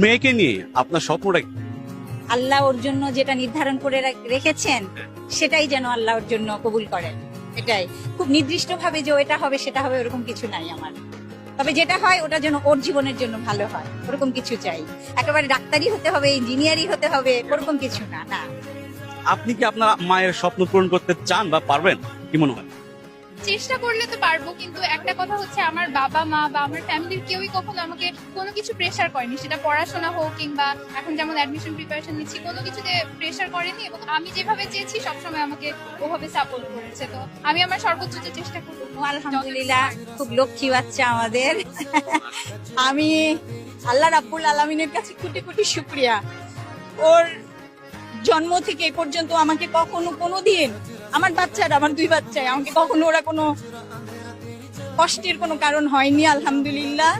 মেয়েকে নিয়ে আপনার স্বপ্নটা কি? আল্লাহ ওর জন্য যেটা নির্ধারণ করে রেখেছেন সেটাই যেন আল্লাহ ওর জন্য কবুল করেন। এটাই খুব নির্দিষ্ট ভাবে যে এটা হবে সেটা হবে ওরকম কিছু নাই আমার। তবে যেটা হয় ওটা যেন ওর জীবনের জন্য ভালো হয়, ওরকম কিছু চাই। একেবারে ডাক্তারি হতে হবে, ইঞ্জিনিয়ারই হতে হবে, ওরকম কিছু না। না, আপনি কি আপনার মায়ের স্বপ্ন পূরণ করতে চান বা পারবেন, কি মনে হয়? চেষ্টা করলে তো পারবো, কিন্তু একটা কথা হচ্ছে আমার বাবা মা বা আমার ফ্যামিলির কেউই কখনো আমাকে কোনো কিছু প্রেশার করেনি, সেটা পড়াশোনা হোক কিংবা এখন যেমন অ্যাডমিশন প্রিপারেশন নিচ্ছি, কোনো কিছুতে প্রেশার করেনি এবং আমি যেভাবে চেয়েছি সবসময় আমাকে ওভাবে সাপোর্ট করেছে। তো আমি আমার সর্বোচ্চ চেষ্টা করবো। আলহামদুলিল্লাহ খুব লক্ষ্মী বাচ্চা আমাদের। আমি আল্লাহ রাব্বুল আলামিনের কাছে কোটি কোটি শুকরিয়া, ওর জন্ম থেকে এ পর্যন্ত আমাকে কখনো কোনোদিন, আমার বাচ্চারা, আমার দুই বাচ্চায় আমাকে কখনো ওরা কোনো কষ্টের কোনো কারণ হয়নি, আলহামদুলিল্লাহ।